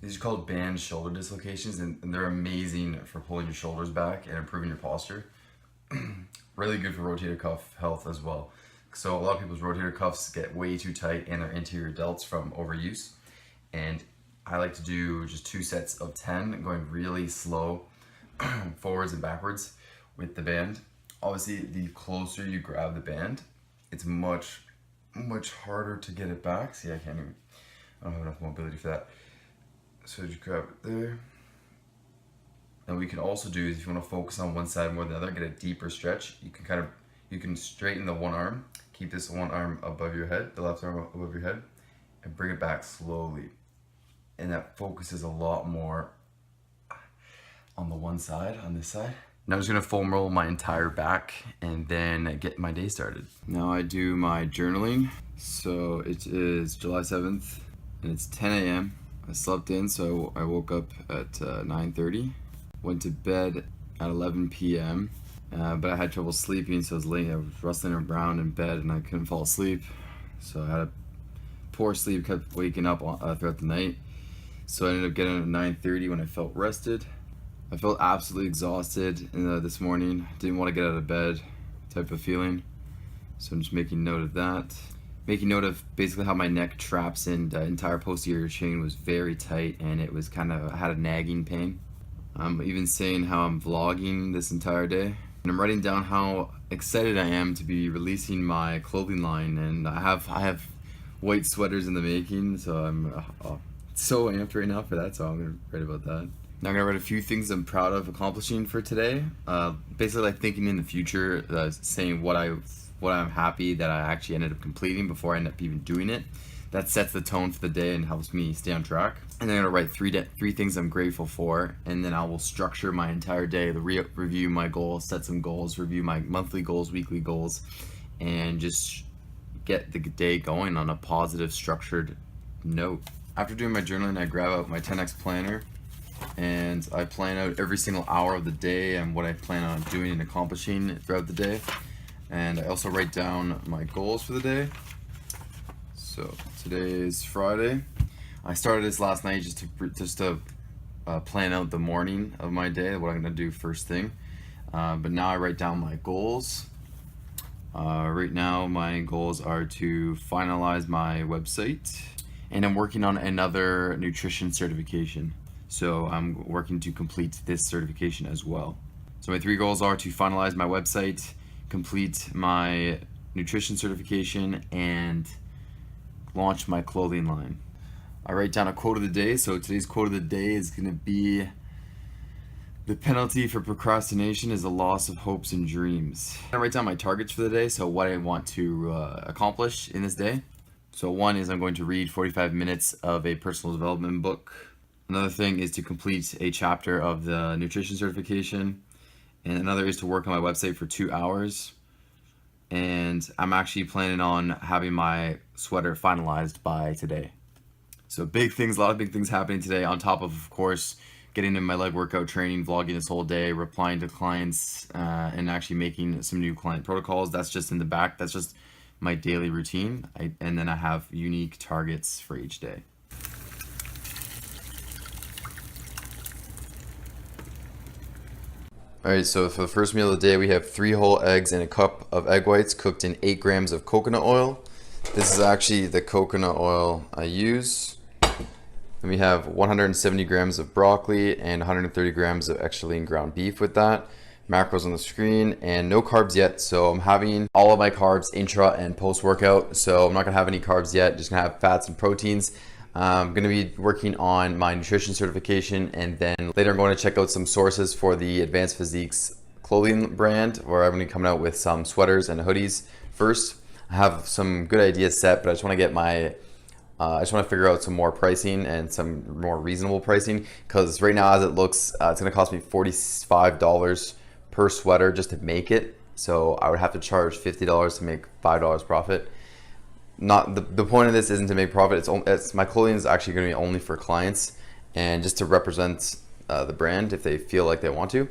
These are called band shoulder dislocations, and they're amazing for pulling your shoulders back and improving your posture. Really good for rotator cuff health as well. So a lot of people's rotator cuffs get way too tight in their anterior delts from overuse. And I like to do just 2 sets of 10, going really slow forwards and backwards with the band. Obviously, the closer you grab the band, it's much harder to get it back. See, I don't have enough mobility for that. So just grab it there. And what you can also do is, if you want to focus on one side more than the other, get a deeper stretch, you can straighten the one arm, keep this one arm above your head, the left arm above your head, and bring it back slowly. And that focuses a lot more on the one side, on this side. Now I'm just gonna foam roll my entire back and then get my day started. Now I do my journaling. So it is July 7th and it's 10 a.m. I slept in, so I woke up at 9:30. Went to bed at 11 p.m. But I had trouble sleeping, so I was rustling around in bed and I couldn't fall asleep. So I had a poor sleep, kept waking up throughout the night. So I ended up getting at 9:30 when I felt rested. I felt absolutely exhausted this morning. Didn't want to get out of bed type of feeling. So I'm just making note of that. Making note of basically how my neck traps and entire posterior chain was very tight, and it was I had a nagging pain. I'm even saying how I'm vlogging this entire day. And I'm writing down how excited I am to be releasing my clothing line, and I have white sweaters in the making, so I'm so amped right now for that, so I'm gonna write about that. Now I'm gonna write a few things I'm proud of accomplishing for today. Basically, like thinking in the future, saying what I'm happy that I actually ended up completing before I end up even doing it. That sets the tone for the day and helps me stay on track. And then I'm gonna write three things I'm grateful for, and then I will structure my entire day to review my goals, set some goals, review my monthly goals, weekly goals, and just get the day going on a positive, structured note. After doing my journaling, I grab out my 10x planner and I plan out every single hour of the day and what I plan on doing and accomplishing throughout the day. And I also write down my goals for the day. So today is Friday. I started this last night just to plan out the morning of my day, what I'm gonna do first thing. But now I write down my goals. Right now my goals are to finalize my website, and I'm working on another nutrition certification. So I'm working to complete this certification as well. So my 3 goals are to finalize my website, complete my nutrition certification, and launch my clothing line. I write down a quote of the day. So today's quote of the day is gonna be, "The penalty for procrastination is the loss of hopes and dreams." I write down my targets for the day, so what I want to accomplish in this day. So one is I'm going to read 45 minutes of a personal development book. Another thing is to complete a chapter of the nutrition certification. And another is to work on my website for 2 hours. And I'm actually planning on having my sweater finalized by today. So big things, a lot of big things happening today, on top of course, getting in my leg workout training, vlogging this whole day, replying to clients, and actually making some new client protocols. That's just in the back. That's just my daily routine. And then I have unique targets for each day. Alright, so for the first meal of the day, we have 3 whole eggs and a cup of egg whites cooked in 8 grams of coconut oil. This is actually the coconut oil I use. And we have 170 grams of broccoli and 130 grams of extra lean ground beef with that. Macros on the screen, and no carbs yet, so I'm having all of my carbs intra and post workout. So I'm not gonna have any carbs yet, just gonna have fats and proteins. I'm going to be working on my nutrition certification, and then later I'm going to check out some sources for the Advanced Physiques clothing brand, where I'm going to be coming out with some sweaters and hoodies first. I have some good ideas set, but I just want to get I just want to figure out some more pricing and some more reasonable pricing, because right now as it looks, it's going to cost me $45 per sweater just to make it. So I would have to charge $50 to make $5 profit. Not the point of this isn't to make profit. It's my clothing is actually going to be only for clients and just to represent the brand if they feel like they want to.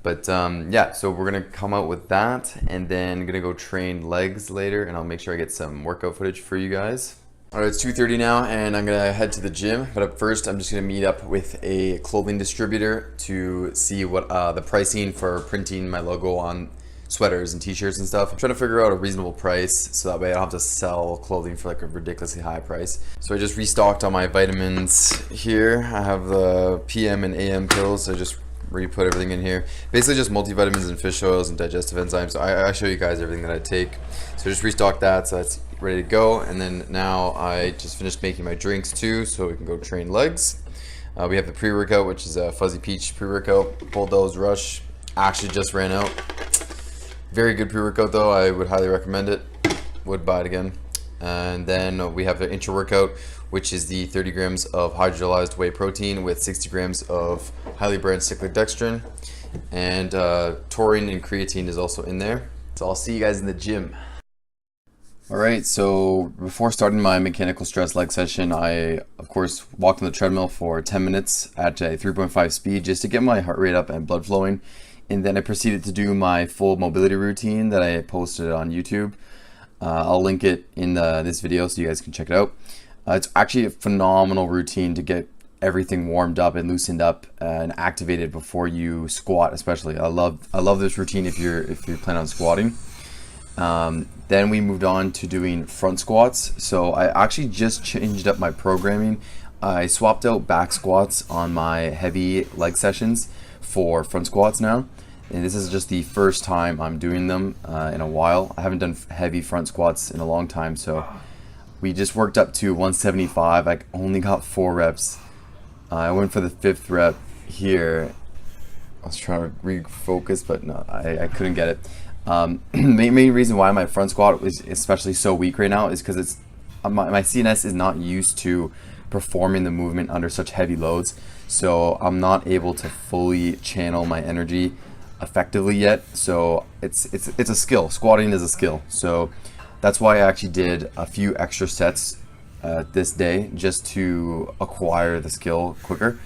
But yeah, so we're gonna come out with that, and then gonna go train legs later, and I'll make sure I get some workout footage for you guys. Alright, it's 2:30 now and I'm gonna head to the gym, but up first I'm just gonna meet up with a clothing distributor to see what the pricing for printing my logo on sweaters and t-shirts and stuff. I'm trying to figure out a reasonable price so that way I don't have to sell clothing for like a ridiculously high price. So I just restocked on my vitamins here. I have the PM and AM pills, so I just re-put everything in here. Basically just multivitamins and fish oils and digestive enzymes. I show you guys everything that I take. So just restock that, so that's ready to go. And then now I just finished making my drinks too, so we can go train legs. We have the pre-workout, which is a fuzzy peach pre-workout. Bulldoze Rush. Actually just ran out. Very good pre-workout though. I would highly recommend it. Would buy it again. And then we have the intra-workout, which is the 30 grams of hydrolyzed whey protein with 60 grams of highly branched cyclodextrin. And taurine and creatine is also in there. So I'll see you guys in the gym. Alright, so before starting my mechanical stress leg session, I of course walked on the treadmill for 10 minutes at a 3.5 speed just to get my heart rate up and blood flowing. And then I proceeded to do my full mobility routine that I posted on YouTube. I'll link it in this video so you guys can check it out. It's actually a phenomenal routine to get everything warmed up and loosened up and activated before you squat, especially. I love this routine if you're planning on squatting. Then we moved on to doing front squats. So I actually just changed up my programming. I swapped out back squats on my heavy leg sessions for front squats now. And this is just the first time I'm doing them in a while. I haven't done heavy front squats in a long time, so we just worked up to 175. I only got 4 reps. I went for the 5th rep here. I was trying to refocus, but no, I couldn't get it. Main reason why my front squat is especially so weak right now is because it's my CNS is not used to performing the movement under such heavy loads, so I'm not able to fully channel my energy effectively yet. So it's a skill. Squatting is a skill, so that's why I actually did a few extra sets this day just to acquire the skill quicker.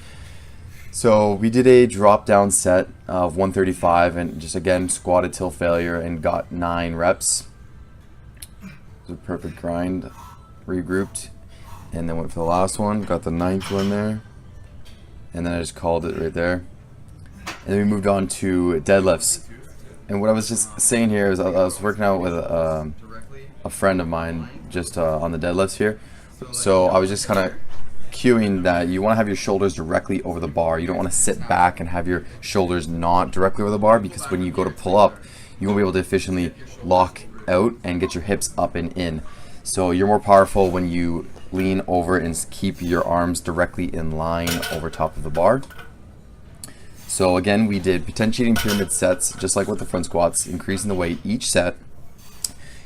So we did a drop down set of 135 and just again squatted till failure and got 9 reps. It was a perfect grind. Regrouped and then went for the last one, got the 9th one there, and then I just called it right there. And then we moved on to deadlifts. And what I was just saying here is I was working out with a friend of mine just on the deadlifts here. So I was just kind of cueing that you want to have your shoulders directly over the bar. You don't want to sit back and have your shoulders not directly over the bar, because when you go to pull up, you won't be able to efficiently lock out and get your hips up and in. So you're more powerful when you lean over and keep your arms directly in line over top of the bar. So again, we did potentiating pyramid sets, just like with the front squats, increasing the weight each set.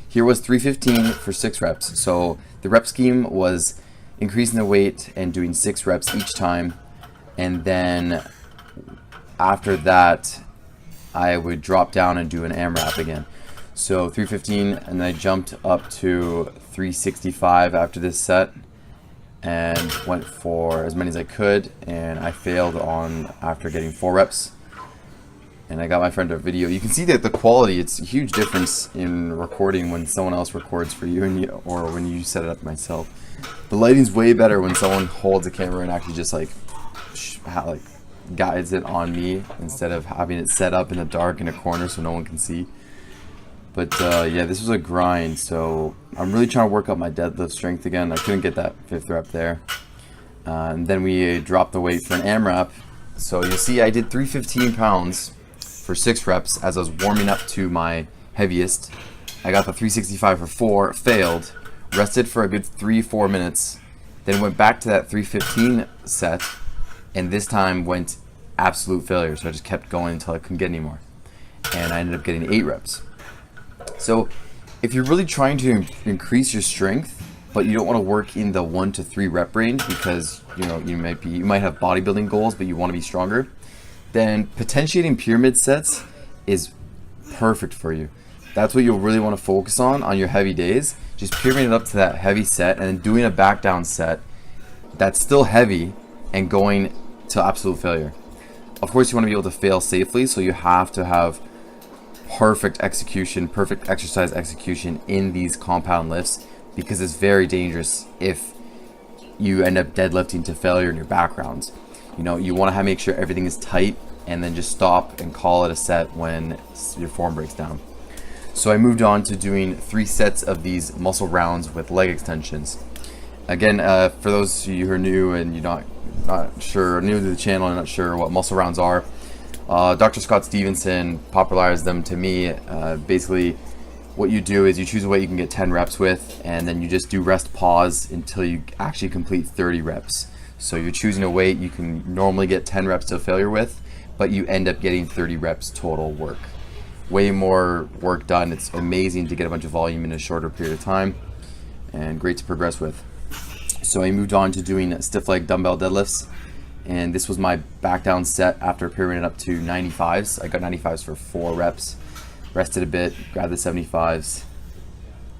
Here was 315 for 6 reps. So the rep scheme was increasing the weight and doing 6 reps each time. And then after that, I would drop down and do an AMRAP again. So 315, and then I jumped up to 365 after this set and went for as many as I could, and I failed on after getting 4 reps. And I got my friend a video. You can see that the quality, it's a huge difference in recording when someone else records for you, or when you set it up myself. The lighting's way better when someone holds a camera and actually just like guides it on me instead of having it set up in the dark in a corner so no one can see. But yeah, this was a grind, so I'm really trying to work up my deadlift strength again. I couldn't get that 5th rep there. And then we dropped the weight for an AMRAP. So you'll see I did 315 pounds for 6 reps as I was warming up to my heaviest. I got the 365 for 4, failed, rested for a good 3-4 minutes, then went back to that 315 set, and this time went absolute failure. So I just kept going until I couldn't get any more. And I ended up getting 8 reps. So if you're really trying to increase your strength, but you don't want to work in the 1 to 3 rep range because you might have bodybuilding goals, but you want to be stronger, then potentiating pyramid sets is perfect for you. That's what you'll really want to focus on your heavy days. Just pyramid it up to that heavy set and then doing a back down set that's still heavy and going to absolute failure. Of course, you want to be able to fail safely, so you have to have perfect execution, perfect exercise execution in these compound lifts because it's very dangerous if you end up deadlifting to failure in your back rounds. You know, you want to make sure everything is tight and then just stop and call it a set when your form breaks down. So I moved on to doing 3 sets of these muscle rounds with leg extensions. Again, for those of you who are new and you're not sure, new to the channel and not sure what muscle rounds are, Dr. Scott Stevenson popularized them to me. Basically, what you do is you choose a weight you can get 10 reps with, and then you just do rest pause until you actually complete 30 reps. So you're choosing a weight you can normally get 10 reps to failure with, but you end up getting 30 reps total work. Way more work done. It's amazing to get a bunch of volume in a shorter period of time, and great to progress with. So I moved on to doing stiff leg dumbbell deadlifts, and this was my back down set after pyramiding up to 95s. I got 95s for 4 reps, rested a bit, grabbed the 75s,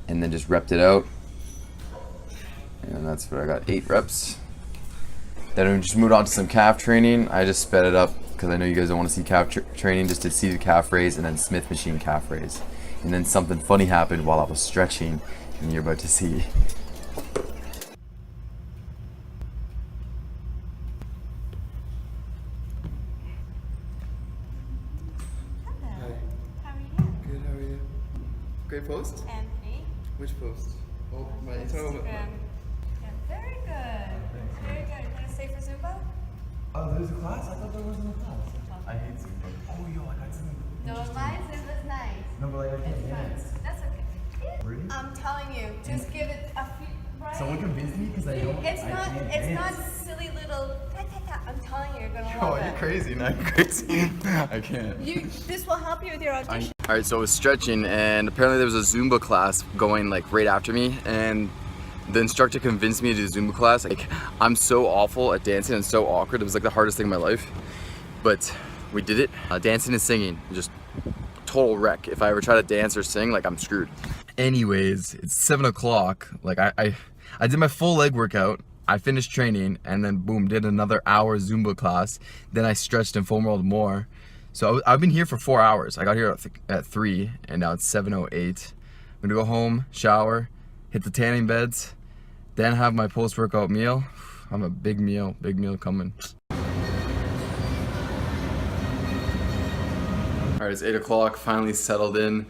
and then just repped it out. And that's what I got, 8 reps. Then we just moved on to some calf training. I just sped it up because I know you guys don't want to see calf training, just to see the calf raise and then Smith machine calf raise. And then something funny happened while I was stretching, and you're about to see. Great post? Anthony. Which post? Oh, my internal. Yeah, very good. Very good. You want to stay for Zumba? Oh, there's a class? I thought there wasn't a class. I hate Zumba. Oh, yo, I got something. No, mine Zumba's nice. No, but like, I can't It's fun. dance. That's okay. Yeah. Really? I'm telling you, just give it a few. Right? Someone convinced me because I don't. It's I not. can't It's dance. not silly little. I'm telling you, you're gonna Oh, love you're it. crazy. Now you're crazy. I can't. This will help you with your audition. Alright, so I was stretching, and apparently there was a Zumba class going like right after me, and the instructor convinced me to do Zumba class. Like, I'm so awful at dancing and so awkward. It was like the hardest thing in my life, but we did it. Dancing and singing, just total wreck. If I ever try to dance or sing, like, I'm screwed. Anyways, it's 7 o'clock. Like, I did my full leg workout. I finished training, and then boom, did another hour Zumba class. Then I stretched and foam rolled more. So I've been here for 4 hours. I got here at 3, and now it's 7:08. I'm gonna go home, shower, hit the tanning beds, then have my post-workout meal. I'm a big meal coming. Alright, it's 8 o'clock, finally settled in.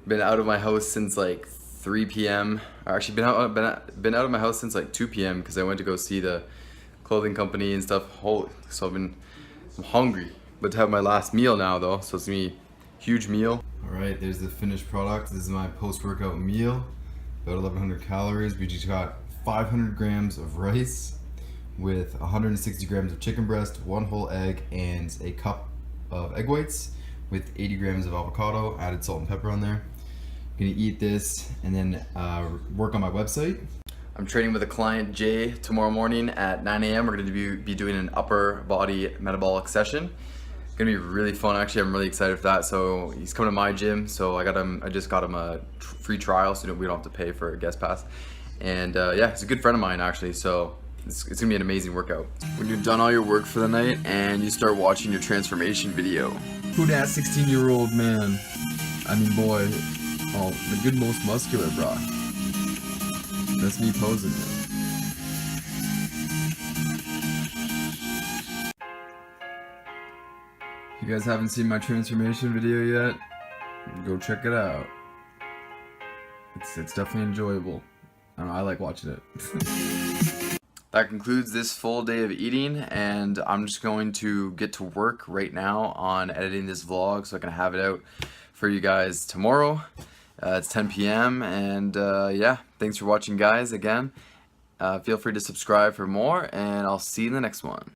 Been out of my house since like 3 p.m. Or actually been out of my house since like 2 p.m. because I went to go see the clothing company and stuff. So I'm hungry. But to have my last meal now though, so it's gonna be a huge meal. Alright, there's the finished product. This is my post-workout meal. About 1,100 calories. We just got 500 grams of rice with 160 grams of chicken breast, 1 whole egg, and a cup of egg whites with 80 grams of avocado, added salt and pepper on there. I'm gonna eat this and then work on my website. I'm training with a client, Jay, tomorrow morning at 9 a.m. We're gonna be doing an upper body metabolic session. Gonna be really fun. Actually, I'm really excited for that. So he's coming to my gym. So I just got him a free trial, so we don't have to pay for a guest pass. And yeah, he's a good friend of mine actually. So it's gonna be an amazing workout. When you're done all your work for the night and you start watching your transformation video. Who that 16-year-old man? I mean, boy, oh, the good most muscular, bro. That's me posing him. If you guys haven't seen my transformation video yet, go check it out. It's definitely enjoyable. I don't know, I like watching it. That concludes this full day of eating, and I'm just going to get to work right now on editing this vlog so I can have it out for you guys tomorrow. It's 10 p.m. and yeah, thanks for watching guys again. Feel free to subscribe for more, and I'll see you in the next one.